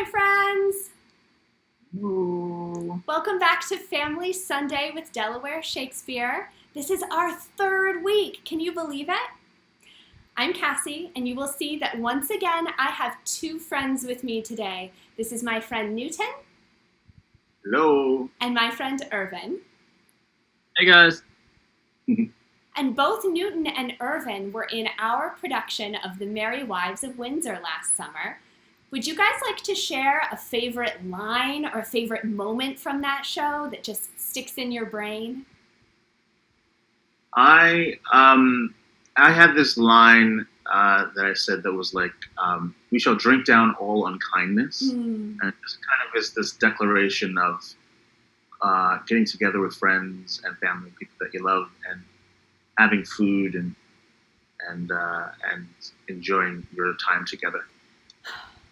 Hi, friends. Ooh. Welcome back to Family Sunday with Delaware Shakespeare. This is our third week. Can you believe it? I'm Cassie, and you will see that once again I have two friends with me today. This is my friend Newton. Hello. And my friend Irvin. Hey, guys. And both Newton and Irvin were in our production of The Merry Wives of Windsor last summer. Would you guys like to share a favorite line or a favorite moment from that show that just sticks in your brain? I had this line that I said that was like, "We shall drink down all unkindness," and it just kind of is this declaration of getting together with friends and family, people that you love, and having food and enjoying your time together,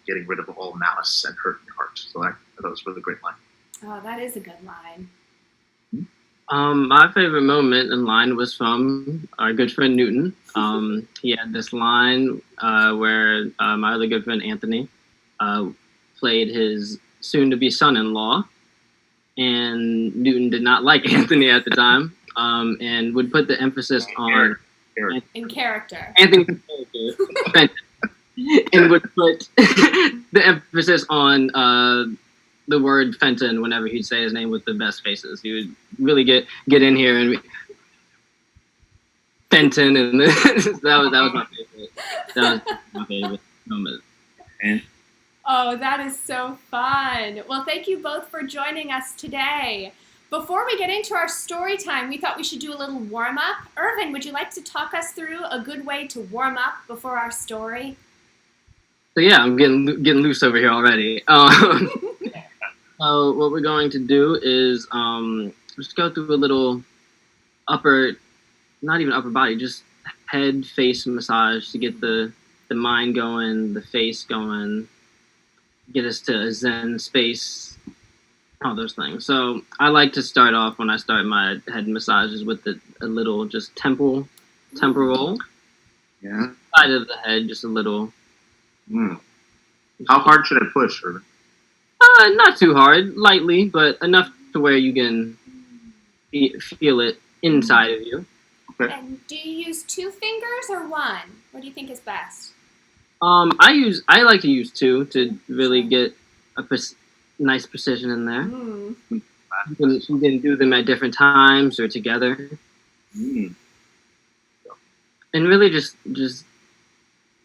getting rid of all malice and hurt in your heart. So I thought it was a really great line. Oh, that is a good line. My favorite moment in line was from our good friend Newton. He had this line where my other good friend Anthony played his soon-to-be son-in-law, and Newton did not like Anthony at the time, and would put the emphasis on in character. Anthony's character, and would put the emphasis on the word Fenton whenever he'd say his name with the best faces. He would really get in here and Fenton, and that was my favorite. That was my favorite moment. And oh, that is so fun. Well, thank you both for joining us today. Before we get into our story time, we thought we should do a little warm-up. Irvin, would you like to talk us through a good way to warm up before our story? So yeah, I'm getting loose over here already. So what we're going to do is just go through a little not even upper body, just head face massage to get the mind going, the face going, get us to a Zen space, all those things. So I like to start off when I start my head massages with a little just temporal roll. yeah. Side of the head, just a little. How hard should I push, Irvin? Not too hard, lightly, but enough to where you can feel it inside of you. Okay. And do you use two fingers or one? What do you think is best? I like to use two to really get a nice precision in there. You can do them at different times or together, and really just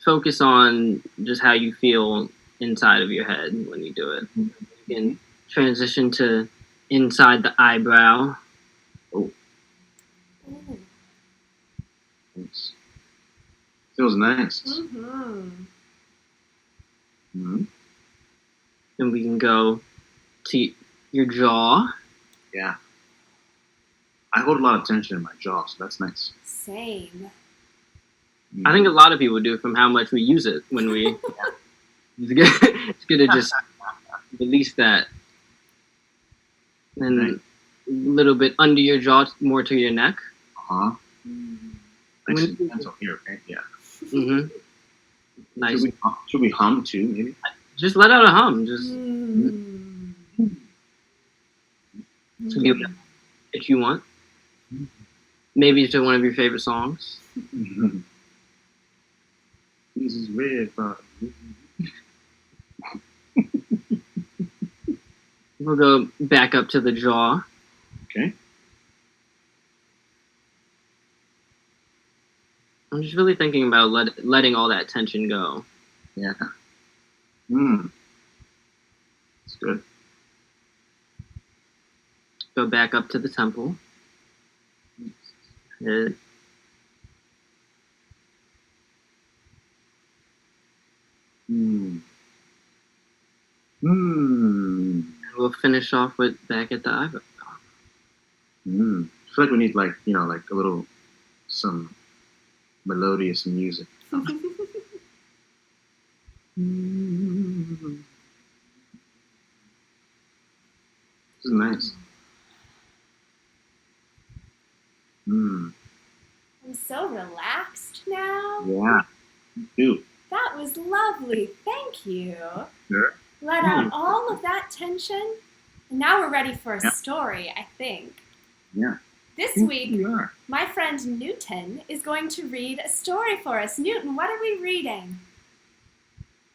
focus on just how you feel inside of your head when you do it. You can transition to inside the eyebrow. Thanks. Feels nice. And we can go to your jaw. Yeah. I hold a lot of tension in my jaw, so that's nice. Same. I think a lot of people do from how much we use it when we. It's good to just release that. And a little bit under your jaw, more to your neck. Actually, depends on here, right? Yeah. Mm-hmm. Nice. Should we hum too, maybe? Just let out a hum. Just if you want. Maybe to one of your favorite songs. This is red. We'll go back up to the jaw. Okay. I'm just really thinking about letting all that tension go. Yeah. It's good. Go back up to the temple. Head. And we'll finish off with back at the eyebrow. I feel like we need like a little some melodious music. This is nice. I'm so relaxed now. Yeah, you too. That was lovely. Thank you. Sure. let out all of that tension. And now we're ready for a Yeah. story, I think. Yeah. This We week, are. my friend Newton is going to read a story for us. Newton, what are we reading?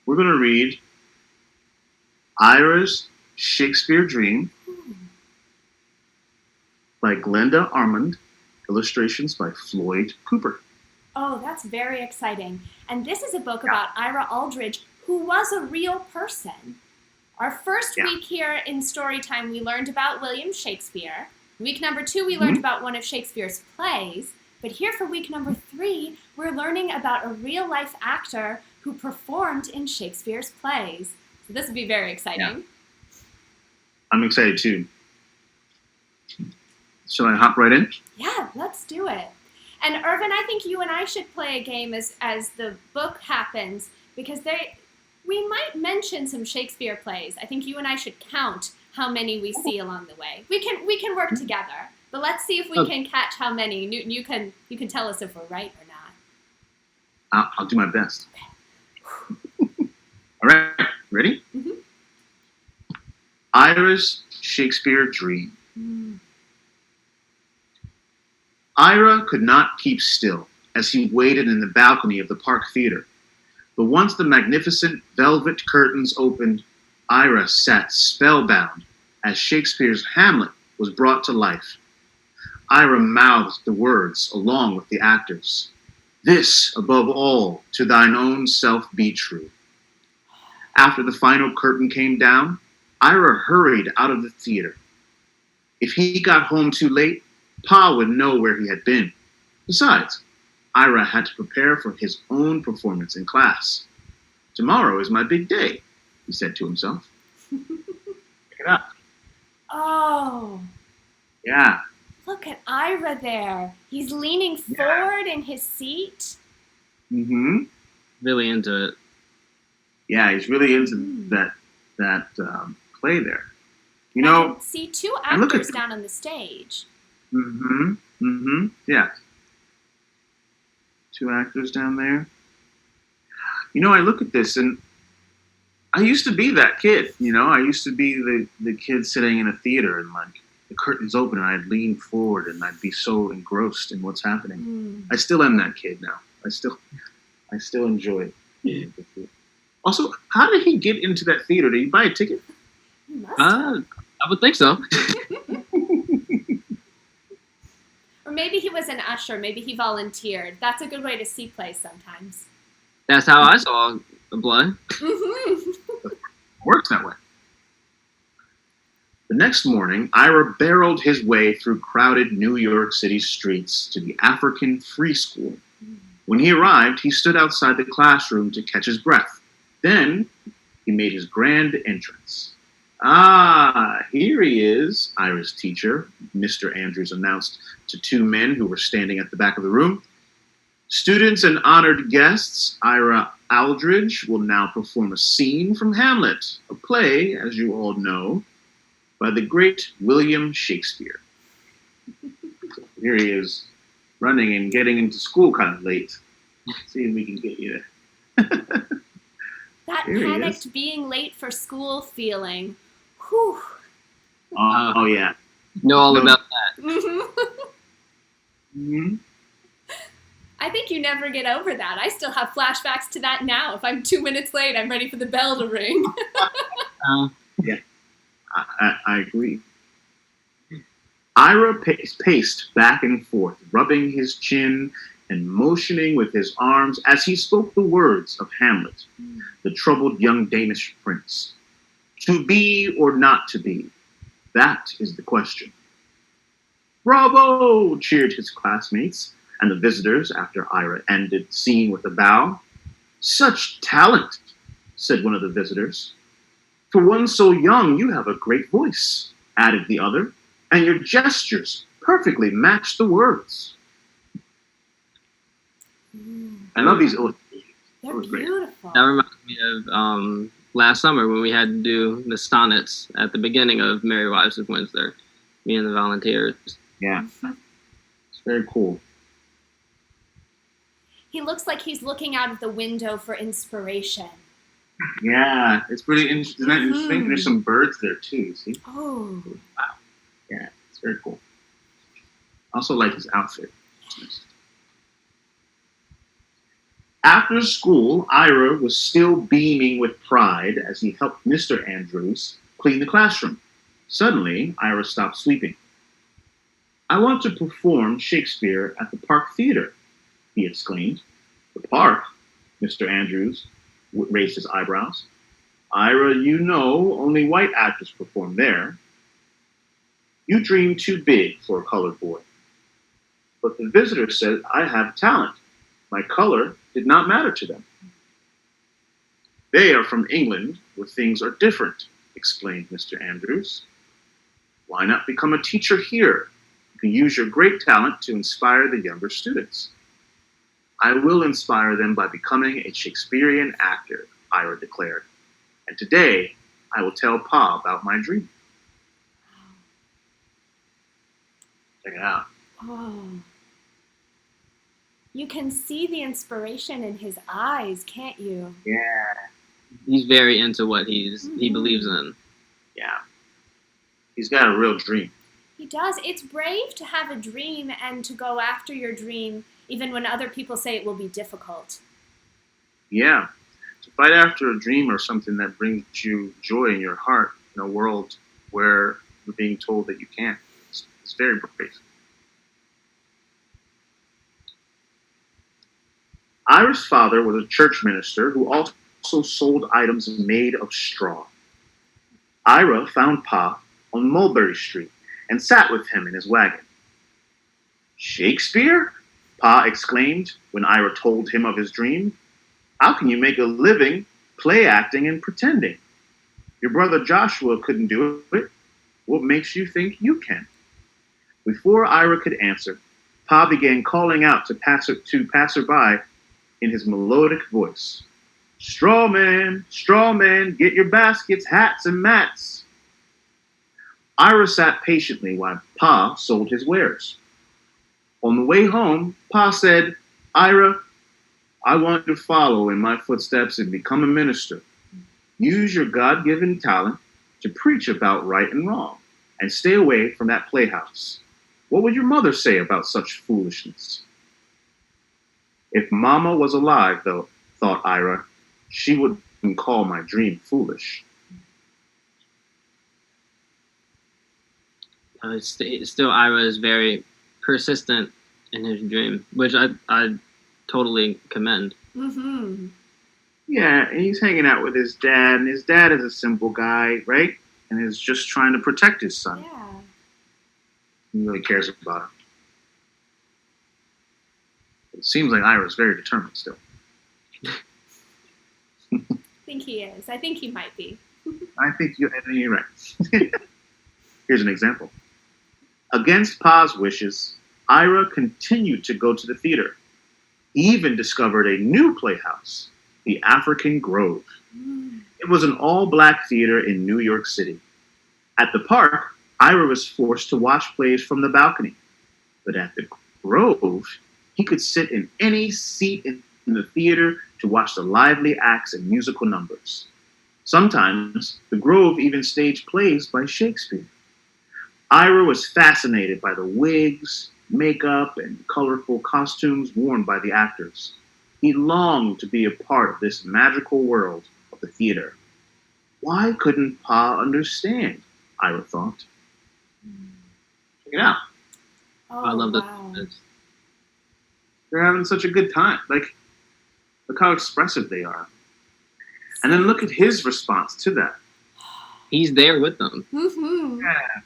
We're going to read Ira's Shakespeare Dream by Glenda Armand, illustrations by Floyd Cooper. Oh, that's very exciting. And this is a book about Ira Aldridge, who was a real person. Our first week here in Storytime, we learned about William Shakespeare. Week number 2, we learned about one of Shakespeare's plays. But here for week number 3, we're learning about a real-life actor who performed in Shakespeare's plays. So this will be very exciting. Yeah. I'm excited too. Shall I hop right in? Yeah, let's do it. And Irvin, I think you and I should play a game as the book happens, because we might mention some Shakespeare plays. I think you and I should count how many we see along the way. We can work together, but let's see if we can catch how many. Newton, you can tell us if we're right or not. I'll do my best. All right, ready? Mm-hmm. Ira's Shakespeare Dream. Ira could not keep still as he waited in the balcony of the Park Theater. But once the magnificent velvet curtains opened, Ira sat spellbound as Shakespeare's Hamlet was brought to life. Ira mouthed the words along with the actors. "This, above all, to thine own self be true." After the final curtain came down, Ira hurried out of the theater. If he got home too late, Pa would know where he had been. Besides, Ira had to prepare for his own performance in class. "Tomorrow is my big day," he said to himself. Check it out. Oh, Yeah. look at Ira there. He's leaning forward in his seat. Mm-hmm. Really into it. Yeah, he's really into that play there. You I know. can see 2 and look at- actors down on the stage. Mm-hmm. Mm-hmm. Yeah. 2 actors down there. You know, I look at this and I used to be that kid. You know, I used to be the kid sitting in a theater and like the curtains open and I'd lean forward and I'd be so engrossed in what's happening. I still am that kid now. I still enjoy it. Also, how did he get into that theater? Did he buy a ticket? He must have. I would think so. Or maybe he was an usher. Maybe he volunteered. That's a good way to see plays sometimes. That's how I saw the blood. Works that way. The next morning, Ira barreled his way through crowded New York City streets to the African Free School. When he arrived, he stood outside the classroom to catch his breath. Then, he made his grand entrance. "Ah, here he is," Ira's teacher, Mr. Andrews, announced to 2 men who were standing at the back of the room. "Students and honored guests, Ira Aldridge will now perform a scene from Hamlet, a play, as you all know, by the great William Shakespeare." Here he is, running and getting into school kind of late. See if we can get you there. That Here he is. panicked being late for school feeling. Whew. Oh yeah. Know all No. about that. Mm-hmm. I think you never get over that. I still have flashbacks to that now. If I'm 2 minutes late, I'm ready for the bell to ring. I agree. Ira paced back and forth, rubbing his chin and motioning with his arms as he spoke the words of Hamlet, the troubled young Danish prince. To be or not to be, that is the question. "Bravo!" cheered his classmates and the visitors after Ira ended the scene with a bow. "Such talent," said one of the visitors. "For one so young, you have a great voice," added the other, "and your gestures perfectly match the words." I love these illustrations. They're That was great. beautiful. That reminds me of last summer when we had to do the sonnets at the beginning of Merry Wives of Windsor. Me and the volunteers. Yeah, it's very cool. He looks like he's looking out of the window for inspiration. Yeah, it's pretty interesting. Isn't that interesting? There's some birds there too. See? Oh. Wow. Yeah, it's very cool. I also like his outfit. After school, Ira was still beaming with pride as he helped Mr. Andrews clean the classroom. Suddenly, Ira stopped sweeping. I want to perform Shakespeare at the Park Theater, he exclaimed. The park? Mr. Andrews raised his eyebrows. Ira, you know, only white actors perform there. You dream too big for a colored boy. But the visitor said I have talent. My color did not matter to them. They are from England, where things are different, explained Mr. Andrews. Why not become a teacher here? You can use your great talent to inspire the younger students. I will inspire them by becoming a Shakespearean actor, Ira declared. And today, I will tell Pa about my dream. Check it out. Oh. You can see the inspiration in his eyes, can't you? Yeah. He's very into what he believes in. Yeah. He's got a real dream. He does. It's brave to have a dream and to go after your dream, even when other people say it will be difficult. Yeah. To fight after a dream or something that brings you joy in your heart in a world where you're being told that you can't. It's very brave. Ira's father was a church minister who also sold items made of straw. Ira found Pa on Mulberry Street and sat with him in his wagon. Shakespeare? Pa exclaimed when Ira told him of his dream. How can you make a living play acting and pretending? Your brother Joshua couldn't do it. What makes you think you can? Before Ira could answer, Pa began calling out to passerby in his melodic voice. Straw man, get your baskets, hats, and mats. Ira sat patiently while Pa sold his wares. On the way home, Pa said, Ira, I want you to follow in my footsteps and become a minister. Use your God-given talent to preach about right and wrong, and stay away from that playhouse. What would your mother say about such foolishness? If Mama was alive, though, thought Ira, she wouldn't call my dream foolish. Still, Ira is very persistent in his dream, which I totally commend. Mm-hmm. Yeah, and he's hanging out with his dad, and his dad is a simple guy, right? And is just trying to protect his son. Yeah. He really cares about him. It seems like Ira's very determined still. I think he is. I think he might be. I think you're right. Here's an example. Against Pa's wishes, Ira continued to go to the theater. He even discovered a new playhouse, the African Grove. It was an all-black theater in New York City. At the park, Ira was forced to watch plays from the balcony. But at the Grove, he could sit in any seat in the theater to watch the lively acts and musical numbers. Sometimes, the Grove even staged plays by Shakespeare. Ira was fascinated by the wigs, makeup, and colorful costumes worn by the actors. He longed to be a part of this magical world of the theater. Why couldn't Pa understand? Ira thought. Check it out. Oh, I love wow. that. They're having such a good time. Like, look how expressive they are. And then look at his response to that. He's there with them. Mm-hmm. Yeah.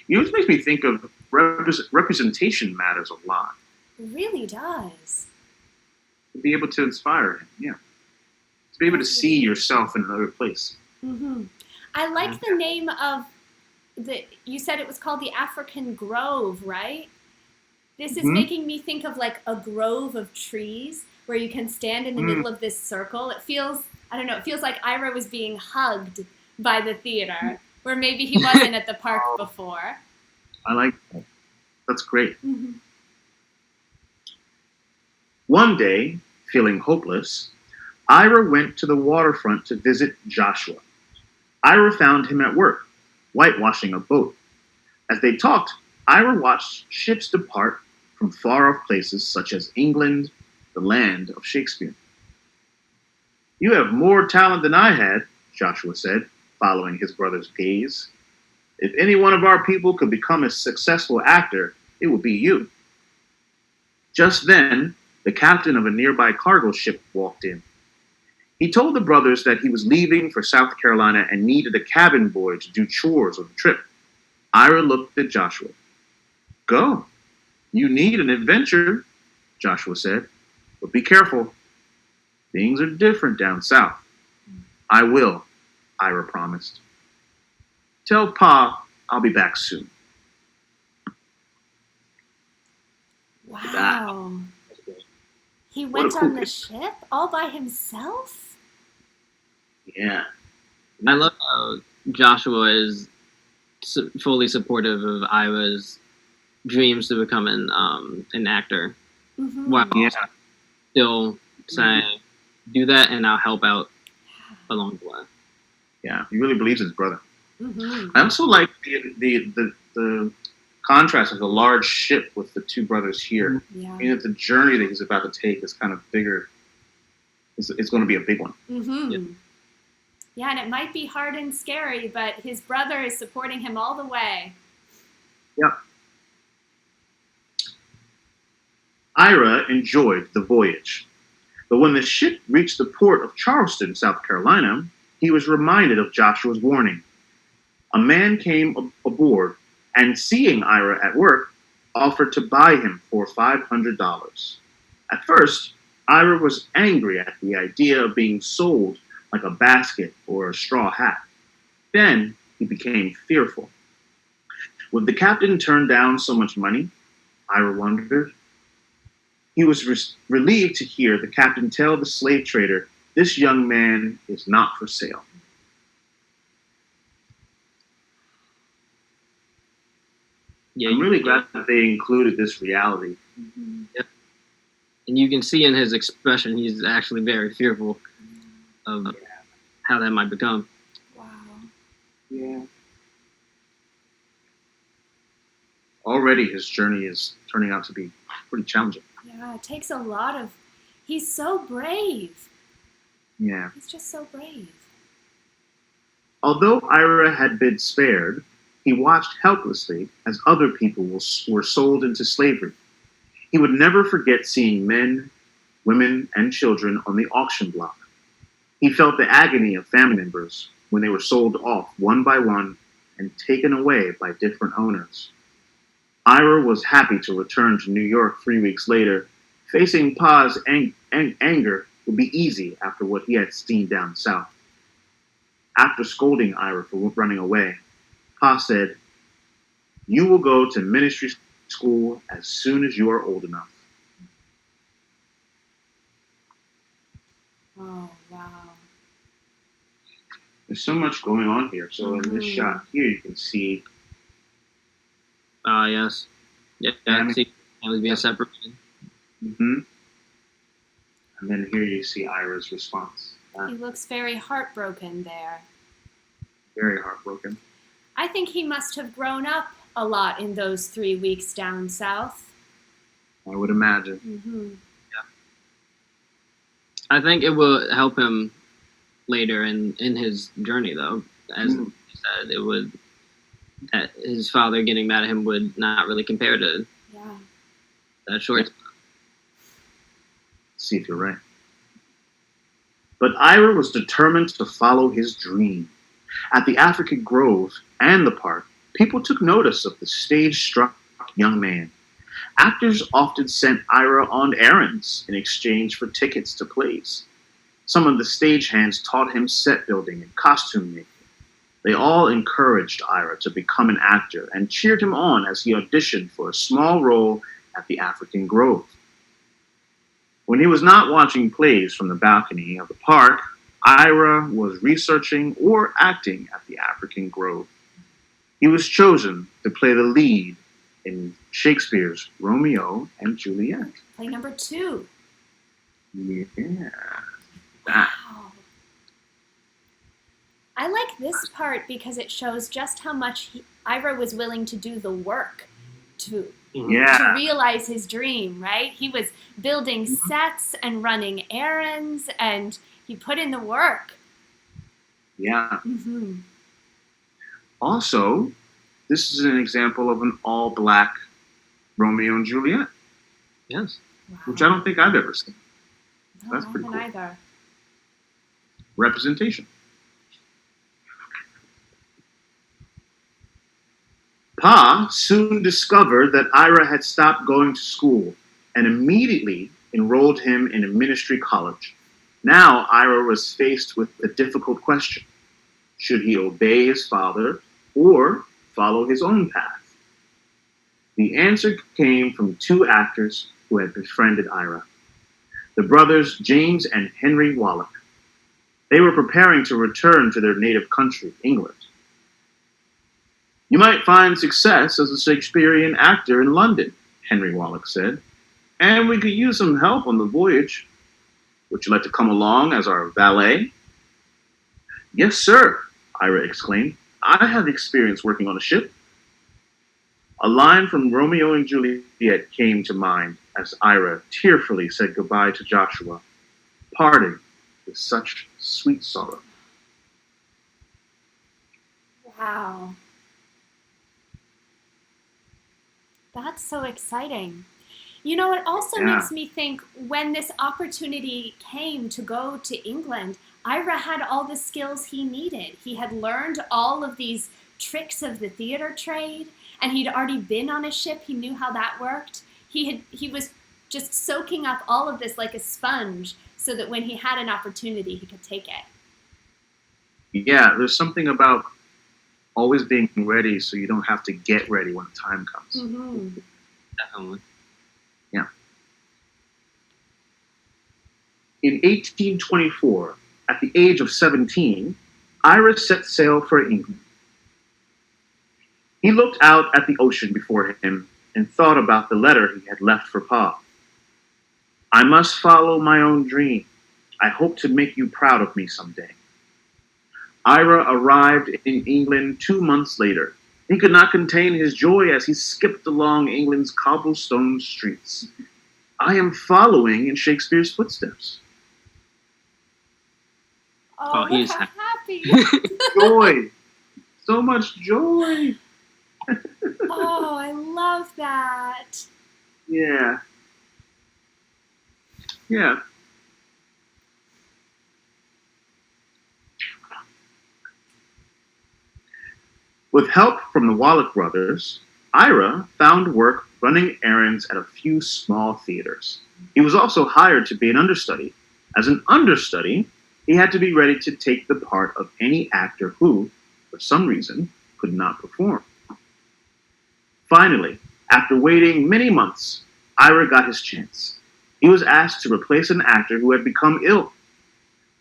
You know, it makes me think of representation matters a lot. It really does. To be able to inspire him, yeah. To be able to see yourself in another place. Mm-hmm. I like the name of you said it was called the African Grove, right? This is making me think of like a grove of trees where you can stand in the middle of this circle. It feels, I don't know, it feels like Ira was being hugged by the theater, where maybe he wasn't at the park before. I like that. That's great. Mm-hmm. One day, feeling hopeless, Ira went to the waterfront to visit Joshua. Ira found him at work, whitewashing a boat. As they talked, Ira watched ships depart from far-off places such as England, the land of Shakespeare. "You have more talent than I had," Joshua said, following his brother's gaze. "If any one of our people could become a successful actor, it would be you." Just then, the captain of a nearby cargo ship walked in. He told the brothers that he was leaving for South Carolina and needed a cabin boy to do chores on the trip. Ira looked at Joshua. "Go. You need an adventure," Joshua said. "But be careful. Things are different down south." "I will," Ira promised. "Tell Pa I'll be back soon." Wow. He What a went cool on the kid. ship all by himself? Yeah. I love how Joshua is fully supportive of Ira's dreams to become an actor, Mm-hmm. while Yeah. still saying, "Do that, and I'll help out along the way." Yeah. He really believes in his brother. Mm-hmm. I also like the contrast of the large ship with the two brothers here. Yeah. I mean, that the journey that he's about to take is kind of bigger. It's going to be a big one. Mm-hmm. Yeah. Yeah, and it might be hard and scary, but his brother is supporting him all the way. Yep. Ira enjoyed the voyage, but when the ship reached the port of Charleston, South Carolina, he was reminded of Joshua's warning. A man came aboard and, seeing Ira at work, offered to buy him for $500. At first, Ira was angry at the idea of being sold like a basket or a straw hat. Then he became fearful. Would the captain turn down so much money? Ira wondered. He was relieved to hear the captain tell the slave trader, "This young man is not for sale." Yeah, I'm really glad that they included this reality. Mm-hmm. and you can see in his expression he's actually very fearful of how that might become. Wow. Yeah. Already his journey is turning out to be pretty challenging. Yeah, it takes a lot of... He's so brave. Yeah. He's just so brave. Although Ira had been spared, he watched helplessly as other people were sold into slavery. He would never forget seeing men, women, and children on the auction block. He felt the agony of family members when they were sold off one by one and taken away by different owners. Ira was happy to return to New York 3 weeks later. Facing Pa's anger would be easy after what he had seen down south. After scolding Ira for running away, Pa said, "You will go to ministry school as soon as you are old enough." Oh, wow. There's so much going on here. So in this shot here, you can see Yes. Yeah, I see families being separated. and then here you see Ira's response. He looks very heartbroken there. Very heartbroken. I think he must have grown up a lot in those 3 weeks down south. I would imagine. Mm-hmm. I think it will help him later in his journey, though. As you said, it would, that his father getting mad at him would not really compare to that short. See if you're right. But Ira was determined to follow his dream. At the African Grove and the park, people took notice of the stage-struck young man. Actors often sent Ira on errands in exchange for tickets to plays. Some of the stagehands taught him set building and costume making. They all encouraged Ira to become an actor and cheered him on as he auditioned for a small role at the African Grove. When he was not watching plays from the balcony of the park, Ira was researching or acting at the African Grove. He was chosen to play the lead in Shakespeare's Romeo and Juliet. Play number 2. Yeah. That like this part because it shows just how much Ira was willing to do the work to realize his dream, right? He was building sets and running errands, and he put in the work. Yeah. Mm-hmm. Also, this is an example of an all-black Romeo and Juliet. Yes. Wow. Which I don't think I've ever seen. No, That's I pretty haven't cool. either. Representation. Pa soon discovered that Ira had stopped going to school and immediately enrolled him in a ministry college. Now Ira was faced with a difficult question. Should he obey his father or follow his own path? The answer came from two actors who had befriended Ira, the brothers James and Henry Wallach. They were preparing to return to their native country, England. You might find success as a Shakespearean actor in London, Henry Wallach said, and we could use some help on the voyage. Would you like to come along as our valet? Yes, sir, Ira exclaimed. I have experience working on a ship. A line from Romeo and Juliet came to mind as Ira tearfully said goodbye to Joshua, parting with such sweet sorrow. Wow. That's so exciting. You know, it also makes me think when this opportunity came to go to England, Ira had all the skills he needed. He had learned all of these tricks of the theater trade, and he'd already been on a ship. He knew how that worked. He was just soaking up all of this like a sponge so that when he had an opportunity, he could take it. Yeah, there's something about always being ready so you don't have to get ready when the time comes. Mm-hmm. Definitely. Yeah. In 1824, at the age of 17, Ira set sail for England. He looked out at the ocean before him and thought about the letter he had left for Pa. I must follow my own dream. I hope to make you proud of me someday. Ira arrived in England 2 months later. He could not contain his joy as he skipped along England's cobblestone streets. I am following in Shakespeare's footsteps. Oh, look he's how happy. Joy. So much joy. Oh, I love that. Yeah. Yeah. With help from the Wallach brothers, Ira found work running errands at a few small theaters. He was also hired to be an understudy. As an understudy, he had to be ready to take the part of any actor who, for some reason, could not perform. Finally, after waiting many months, Ira got his chance. He was asked to replace an actor who had become ill.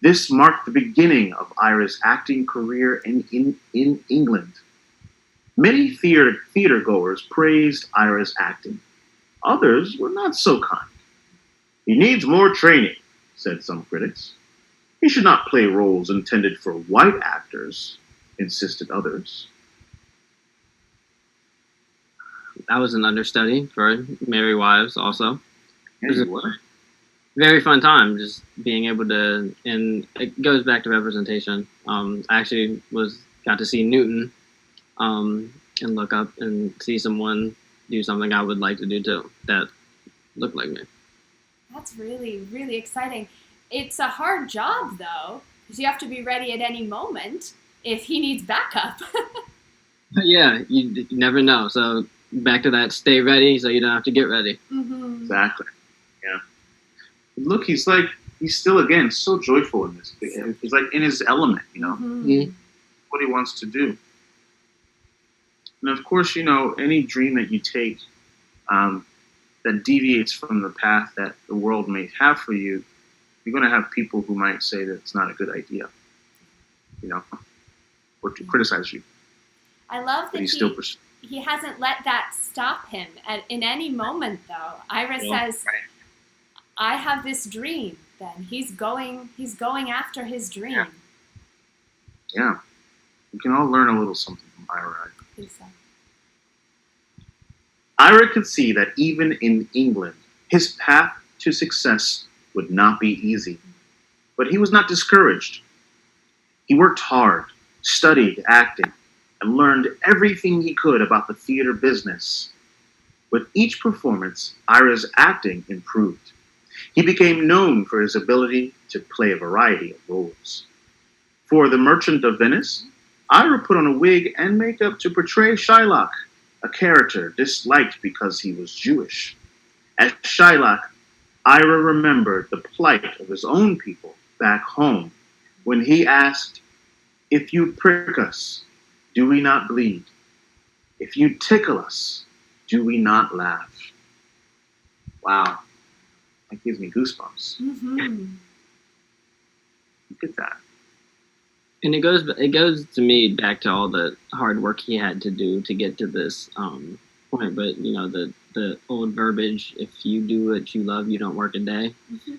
This marked the beginning of Ira's acting career in England. Many theater goers praised Ira's acting. Others were not so kind. He needs more training, said some critics. He should not play roles intended for white actors, insisted others. I was an understudy for Merry Wives also. Yeah, you were. Very fun time just being able to, and it goes back to representation. I actually got to see Newton and look up and see someone do something I would like to do too that looked like me. That's really, really exciting. It's a hard job though, because you have to be ready at any moment if he needs backup. Yeah, you never know. So back to that, stay ready so you don't have to get ready. Mm-hmm. Exactly. Yeah. Look, he's still, again, so joyful in this. He's like in his element, you know, Mm-hmm. what he wants to do. And of course, you know, any dream that you take that deviates from the path that the world may have for you, you're going to have people who might say that it's not a good idea, you know, or to criticize you. I love that But still he hasn't let that stop him in any moment, though. Ira says, I have this dream. Then he's going after his dream. Yeah. We can all learn a little something from Ira. I think so. Ira could see that even in England, his path to success would not be easy. But he was not discouraged. He worked hard, studied acting, and learned everything he could about the theater business. With each performance, Ira's acting improved. He became known for his ability to play a variety of roles. For The Merchant of Venice, Ira put on a wig and makeup to portray Shylock, a character disliked because he was Jewish. As Shylock, Ira remembered the plight of his own people back home when he asked, "If you prick us, do we not bleed? If you tickle us, do we not laugh?" Wow, that gives me goosebumps. Mm-hmm. Look at that. And it goes to me back to all the hard work he had to do to get to this point. But the old verbiage: "If you do what you love, you don't work a day." Mm-hmm.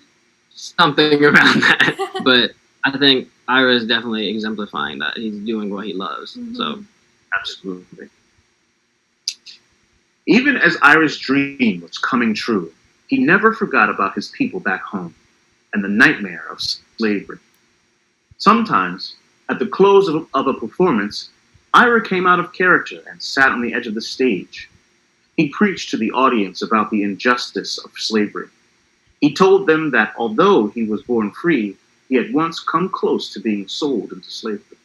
Something around that. But I think Ira is definitely exemplifying that. He's doing what he loves. Mm-hmm. So Absolutely. Even as Ira's dream was coming true, he never forgot about his people back home and the nightmare of slavery. Sometimes, at the close of a performance, Ira came out of character and sat on the edge of the stage. He preached to the audience about the injustice of slavery. He told them that although he was born free, he had once come close to being sold into slavery.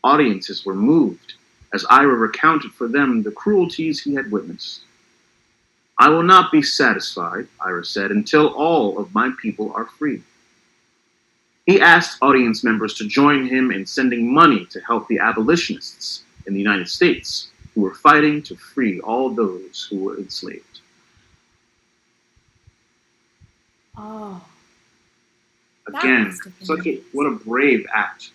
Audiences were moved as Ira recounted for them the cruelties he had witnessed. "I will not be satisfied," Ira said, "until all of my people are free." He asked audience members to join him in sending money to help the abolitionists in the United States who were fighting to free all those who were enslaved. Oh. Again, what a brave act.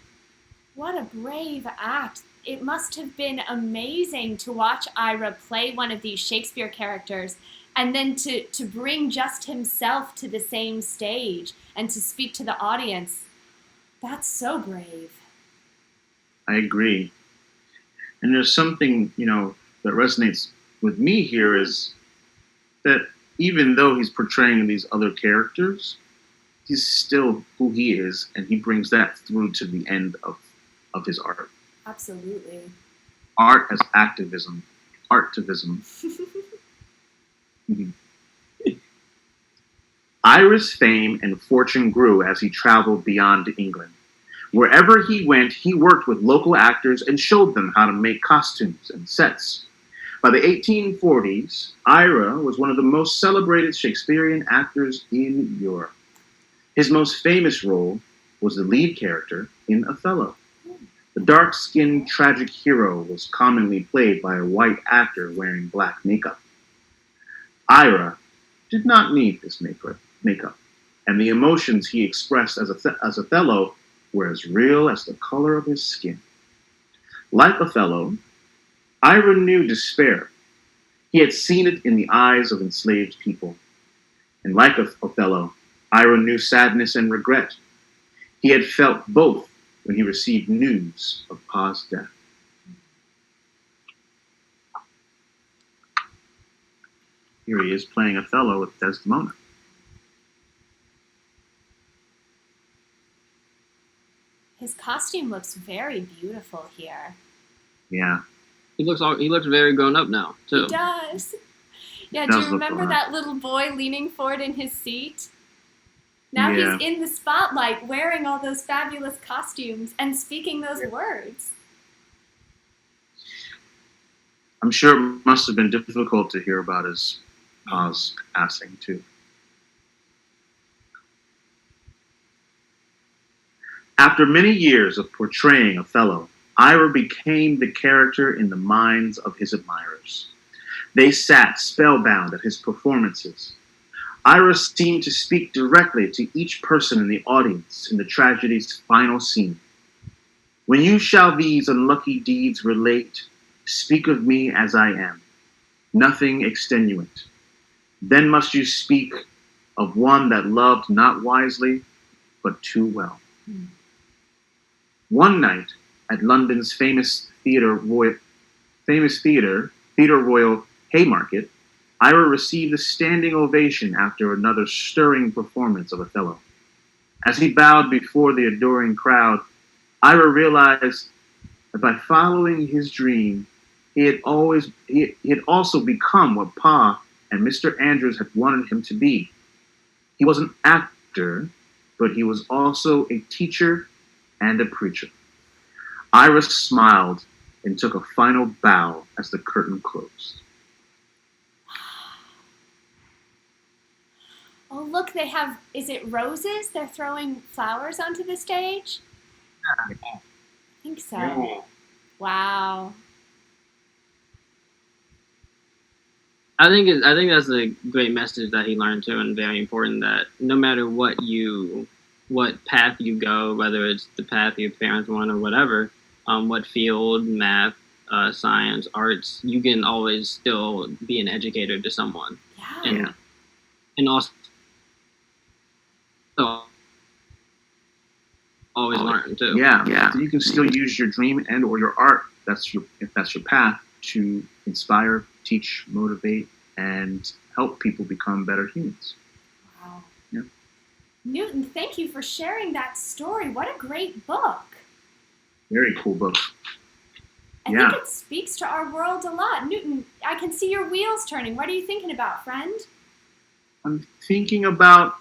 What a brave act. It must have been amazing to watch Ira play one of these Shakespeare characters and then to bring just himself to the same stage and to speak to the audience. That's so brave. I agree. And there's something, that resonates with me here is that even though he's portraying these other characters, he's still who he is, and he brings that through to the end of his art. Absolutely. Art as activism. Artivism. Ira's fame and fortune grew as he traveled beyond England. Wherever he went, he worked with local actors and showed them how to make costumes and sets. By the 1840s, Ira was one of the most celebrated Shakespearean actors in Europe. His most famous role was the lead character in Othello. The dark-skinned tragic hero was commonly played by a white actor wearing black makeup. Ira did not need this makeup, and the emotions he expressed as Othello were as real as the color of his skin. Like Othello, Ira knew despair. He had seen it in the eyes of enslaved people. And like Othello, Ira knew sadness and regret. He had felt both when he received news of Pa's death. Here he is playing Othello with Desdemona. His costume looks very beautiful here. Yeah. he looks very grown up now too. He does. Yeah, He do does you look remember grown that little boy leaning forward in his seat? Now Yeah. he's in the spotlight wearing all those fabulous costumes and speaking those words. I'm sure it must have been difficult to hear about his Pa's passing, too. After many years of portraying Othello, Ira became the character in the minds of his admirers. They sat spellbound at his performances. Ira seemed to speak directly to each person in the audience in the tragedy's final scene. "When you shall these unlucky deeds relate, speak of me as I am, nothing extenuate. Then must you speak of one that loved not wisely, but too well." One night, at London's Theatre Royal Haymarket, Ira received a standing ovation after another stirring performance of Othello. As he bowed before the adoring crowd, Ira realized that by following his dream, he had also become what Pa and Mr. Andrews had wanted him to be. He was an actor, but he was also a teacher and a preacher. Ira smiled and took a final bow as the curtain closed. Oh, look, they have, is it roses? They're throwing flowers onto the stage? Yeah. I think so. Yeah. Wow. I think that's a great message that he learned too, and very important, that no matter what path you go, whether it's the path your parents want or whatever, what field, math, science, arts, you can always still be an educator to someone. Yeah. And also always learn too. Yeah. So you can still use your dream and or your art, if that's your path, to inspire, teach, motivate, and help people become better humans. Wow. Yeah. Newton, thank you for sharing that story. What a great book. Very cool book. I think it speaks to our world a lot. Newton, I can see your wheels turning. What are you thinking about, friend? I'm thinking about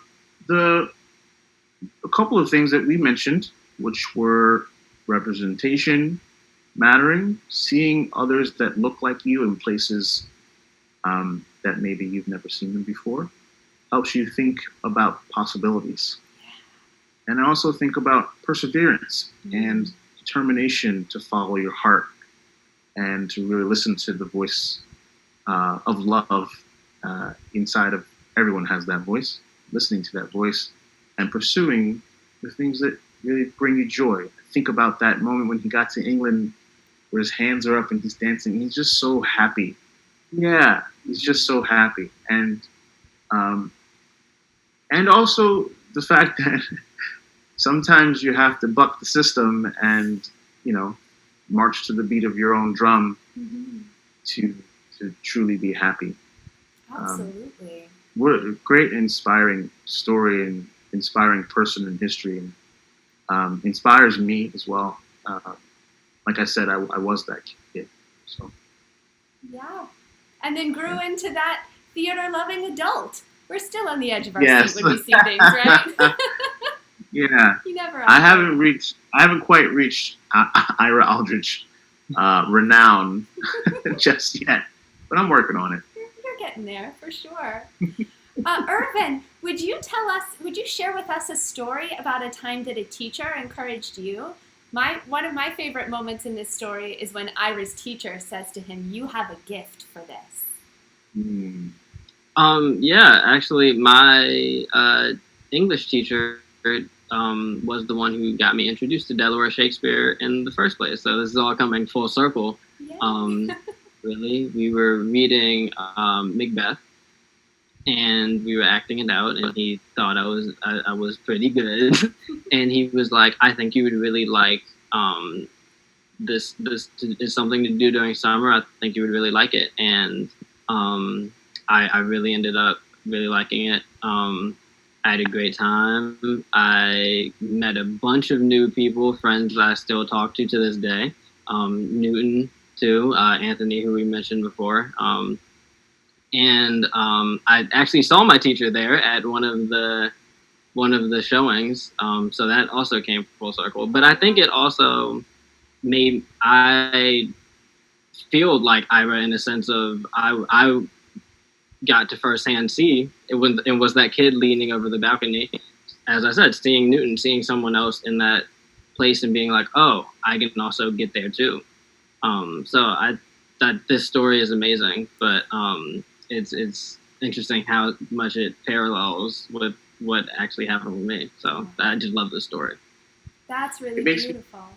a couple of things that we mentioned, which were representation, mattering, seeing others that look like you in places that maybe you've never seen them before, helps you think about possibilities. And I also think about perseverance and determination to follow your heart and to really listen to the voice of love inside of everyone has that voice, listening to that voice and pursuing the things that really bring you joy. Think about that moment when he got to England where his hands are up and he's dancing. He's just so happy. Yeah, he's just so happy. And also the fact that sometimes you have to buck the system and, march to the beat of your own drum to truly be happy. Absolutely. What a great inspiring story and inspiring person in history, and inspires me as well. Like I said, I was that kid. So. Yeah. And then grew into that theater-loving adult. We're still on the edge of our seat when we see things, right? Yeah. You never are. I haven't quite reached Ira Aldridge renown just yet, but I'm working on it. You're getting there for sure. Irvin, would you share with us a story about a time that a teacher encouraged you? One of my favorite moments in this story is when Ira's teacher says to him, "You have a gift for this." Yeah, actually, my English teacher was the one who got me introduced to Delaware Shakespeare in the first place. So this is all coming full circle. Really, we were reading Macbeth, and we were acting it out, and he thought I was pretty good, and he was like, "I think you would really like this is something to do during summer. I think you would really like it," and I really ended up really liking it. I had a great time. I met a bunch of new people, friends that I still talk to this day. Newton too, Anthony, who we mentioned before. And I actually saw my teacher there at one of the showings. So that also came full circle. But I think it also made I feel like Ira in the sense of I got to firsthand see it was that kid leaning over the balcony, as I said, seeing Newton, seeing someone else in that place and being like, oh, I can also get there too. So I thought this story is amazing, but it's interesting how much it parallels with what actually happened with me. So I just love this story. That's really beautiful.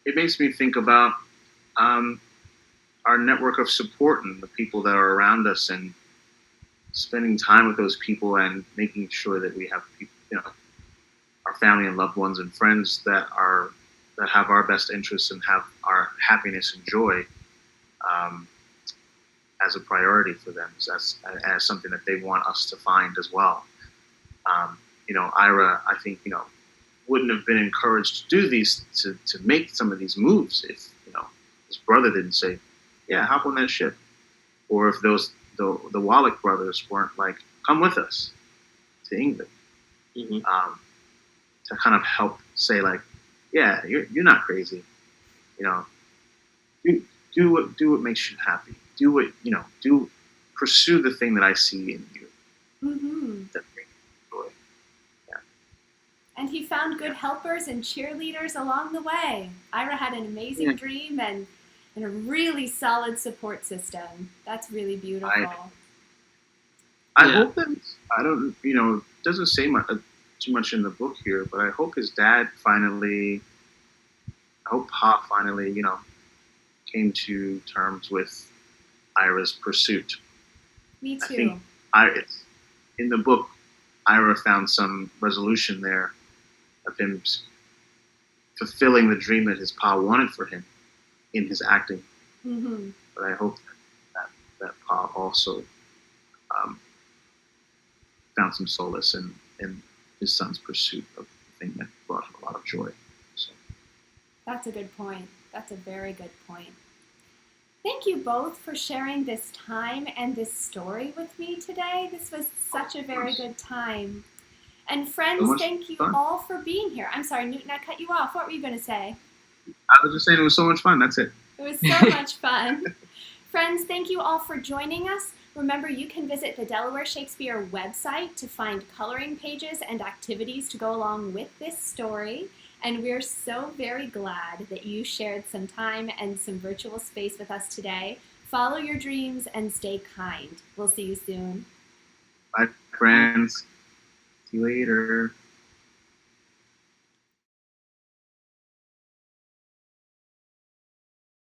It makes me think about our network of support and the people that are around us, and spending time with those people and making sure that we have people, our family and loved ones and friends that are that have our best interests and have our happiness and joy as a priority for them, as something that they want us to find as well. Ira, I think, wouldn't have been encouraged to do to make some of these moves if, his brother didn't say, yeah, hop on that ship. Or if the Wallach brothers weren't like, come with us to England. Mm-hmm. To kind of help say like, yeah, you're not crazy. Do what makes you happy. Do what, pursue the thing that I see in you. Mm-hmm. That brings joy. Yeah. And he found good helpers and cheerleaders along the way. Ira had an amazing dream and a really solid support system. That's really beautiful. I hope that, I don't, it doesn't say too much in the book here, but I hope his dad finally, Pop finally, came to terms with Ira's pursuit. Me too. I think in the book, Ira found some resolution there of him fulfilling the dream that his pa wanted for him in his acting. Mm-hmm. But I hope that pa also found some solace in his son's pursuit of the thing that brought him a lot of joy. So. That's a good point. That's a very good point. Thank you both for sharing this time and this story with me today. This was such a very good time. And friends, thank you all for being here. I'm sorry, Newton, I cut you off. What were you going to say? I was just saying it was so much fun. That's it. It was so much fun. Friends, thank you all for joining us. Remember, you can visit the Delaware Shakespeare website to find coloring pages and activities to go along with this story. And we're so very glad that you shared some time and some virtual space with us today. Follow your dreams and stay kind. We'll see you soon. Bye, friends. See you later.